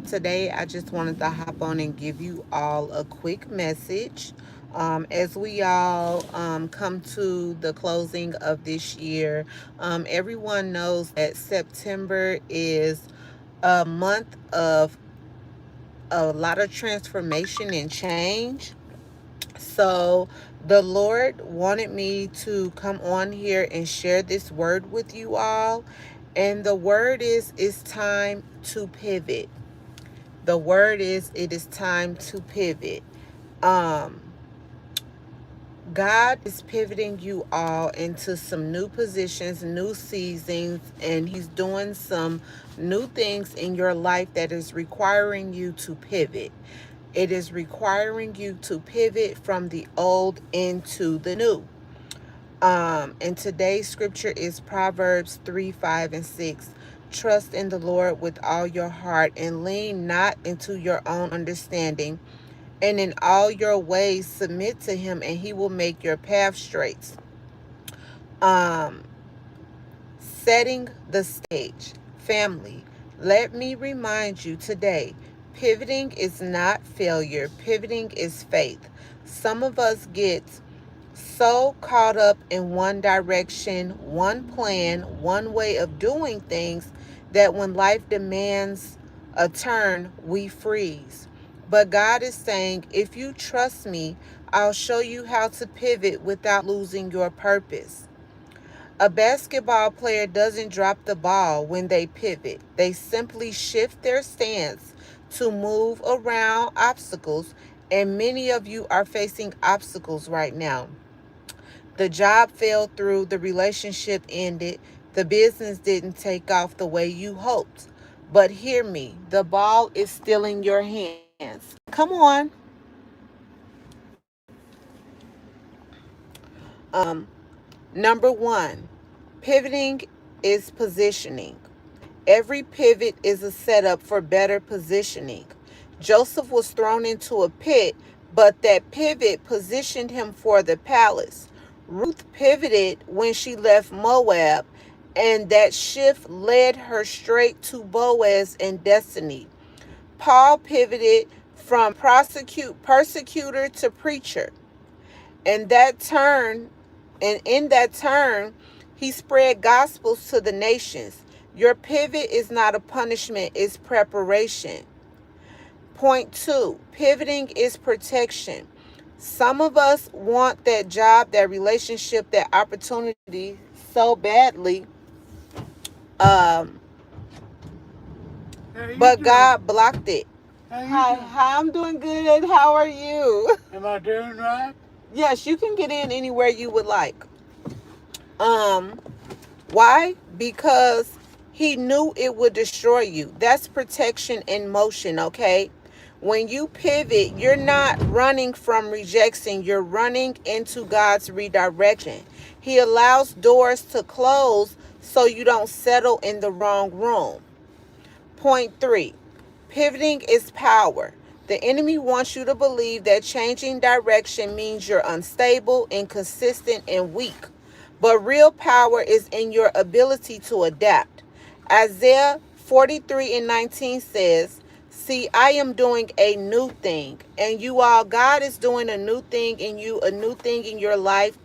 Today, I just wanted to hop on and give you all a quick message. As we all come to the closing of this year, everyone knows that September is a month of a lot of transformation and change. So, the Lord wanted me to come on here and share this word with you all. And the word is it's time to pivot. The word is it is time to pivot. Um God is pivoting you all into some new positions, new seasons, and he's doing some new things in your life that is requiring you to pivot. It is requiring you to pivot from the old into the new. And today's scripture is Proverbs 3, 5, and 6. Trust in the Lord with all your heart and lean not into your own understanding. And in all your ways submit to him, and he will make your path straight. Um, Setting the stage. Family, let me remind you today, pivoting is not failure. Pivoting is faith. Some of us get so caught up in one direction, one plan, one way of doing things that when life demands a turn, we freeze. But God is saying, if you trust me, I'll show you how to pivot without losing your purpose. A basketball player doesn't drop the ball when they pivot. They simply shift their stance to move around obstacles, and many of you are facing obstacles right now. The job fell through, the relationship ended, the business didn't take off the way you hoped. But hear me, the ball is still in your hands. Come on. Um, Number one, pivoting is positioning. Every pivot is a setup for better positioning. Joseph was thrown into a pit, but that pivot positioned him for the palace. Ruth pivoted when she left Moab, and that shift led her straight to Boaz and destiny. Paul pivoted from persecutor to preacher. And that turn, and in that turn, he spread gospels to the nations. Your pivot is not a punishment, it's preparation. Point two, pivoting is protection. Some of us want that job, that relationship, that opportunity so badly, um, but God blocked it. Hi, I'm doing good. How are you? Am I doing right? Yes, you can get in anywhere you would like. Um, Why? Because he knew it would destroy you. That's protection in motion, okay? When you pivot, you're not running from rejection, you're running into God's redirection. He allows doors to close so you don't settle in the wrong room. Point three, pivoting is power. The enemy wants you to believe that changing direction means you're unstable, inconsistent, and weak. But real power is in your ability to adapt. Isaiah 43 and 19 says, see, I am doing a new thing. And you all, God is doing a new thing in you, a new thing in your life,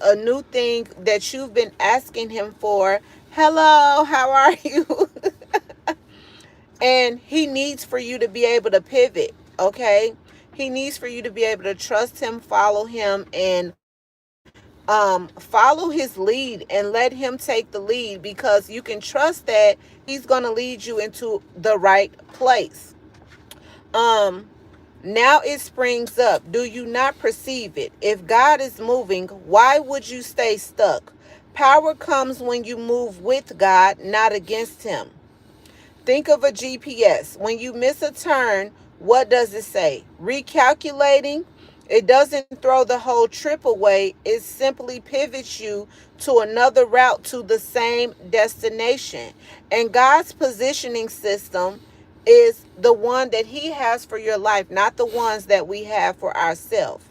a new thing that you've been asking him for. Hello, how are you? And he needs for you to be able to pivot, okay? He needs for you to be able to trust him, follow him, and follow his lead and let him take the lead, because you can trust that he's going to lead you into the right place. Um, Now it springs up. Do you not perceive it? If God is moving, why would you stay stuck? Power comes when you move with God, not against him. Think of a GPS. When you miss a turn, what does it say? Recalculating. It doesn't throw the whole trip away. It simply pivots you to another route to the same destination. And God's positioning system is the one that he has for your life, not the ones that we have for ourselves.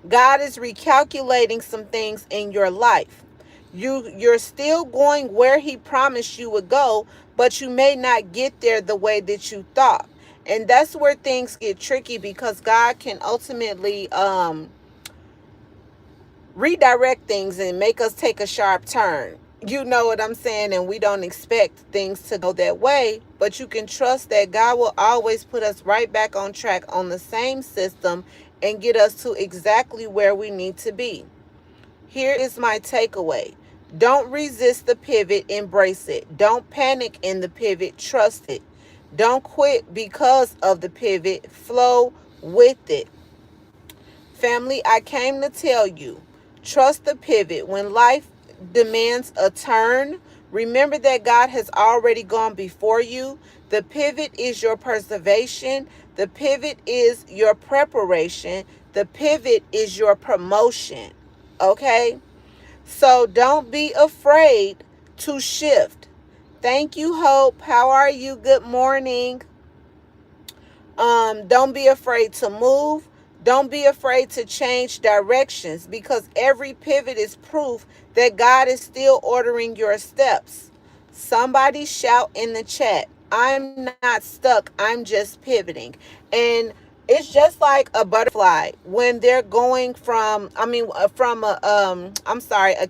God is recalculating some things in your life. You're still going where he promised you would go, but you may not get there the way that you thought. And that's where things get tricky, because God can ultimately redirect things and make us take a sharp turn. You know what I'm saying? And we don't expect things to go that way, but you can trust that God will always put us right back on track on the same system and get us to exactly where we need to be. Here is my takeaway. Don't resist the pivot, embrace it. Don't panic in the pivot, trust it. Don't quit because of the pivot, flow with it. Family, I came to tell you, trust the pivot. When life demands a turn, remember that God has already gone before you. The pivot is your preservation. The pivot is your preparation. The pivot is your promotion. Okay? So don't be afraid to shift. Thank you, Hope. How are you? Good morning. Don't be afraid to move. Don't be afraid to change directions, because every pivot is proof that God is still ordering your steps. Somebody shout in the chat, I'm not stuck, I'm just pivoting. And it's just like a butterfly when they're going a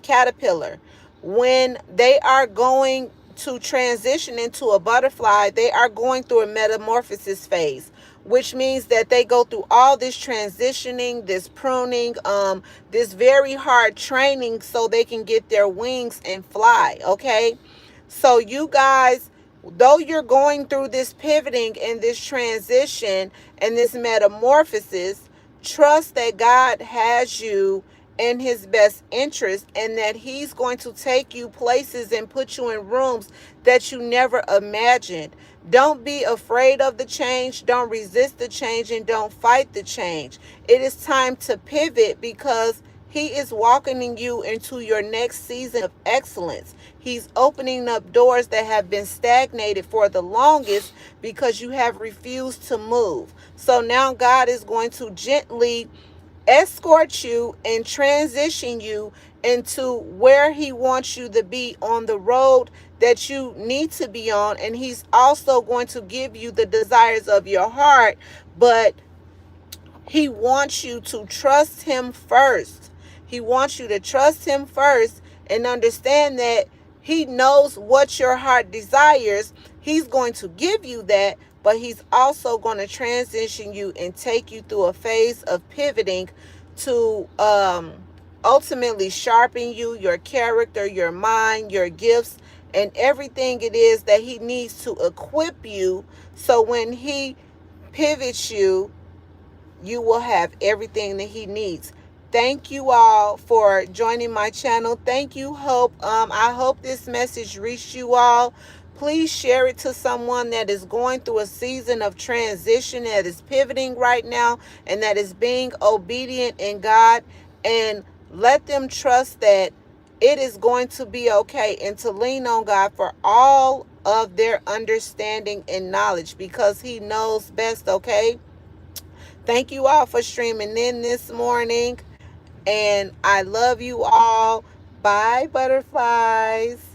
caterpillar. When they are going to transition into a butterfly, they are going through a metamorphosis phase, which means that they go through all this transitioning, this pruning, this very hard training so they can get their wings and fly. Okay. So you guys, though you're going through this pivoting and this transition and this metamorphosis, trust that God has you in his best interest, and that he's going to take you places and put you in rooms that you never imagined. Don't be afraid of the change. Don't resist the change, and don't fight the change. It is time to pivot, because he is welcoming you into your next season of excellence. He's opening up doors that have been stagnated for the longest because you have refused to move. So now God is going to gently escort you and transition you into where he wants you to be on the road that you need to be on. And he's also going to give you the desires of your heart, but he wants you to trust him first. He wants you to trust him first and understand that he knows what your heart desires. He's going to give you that, but he's also going to transition you and take you through a phase of pivoting to ultimately sharpen you, your character, your mind, your gifts, and everything it is that he needs to equip you. So when he pivots you, you will have everything that he needs. Thank you all for joining my channel. Thank you, Hope. I hope this message reached you all. Please share it to someone that is going through a season of transition, that is pivoting right now, and that is being obedient in God. And let them trust that it is going to be okay, and to lean on God for all of their understanding and knowledge, because he knows best, okay? Thank you all for streaming in this morning. And I love you all. Bye, butterflies.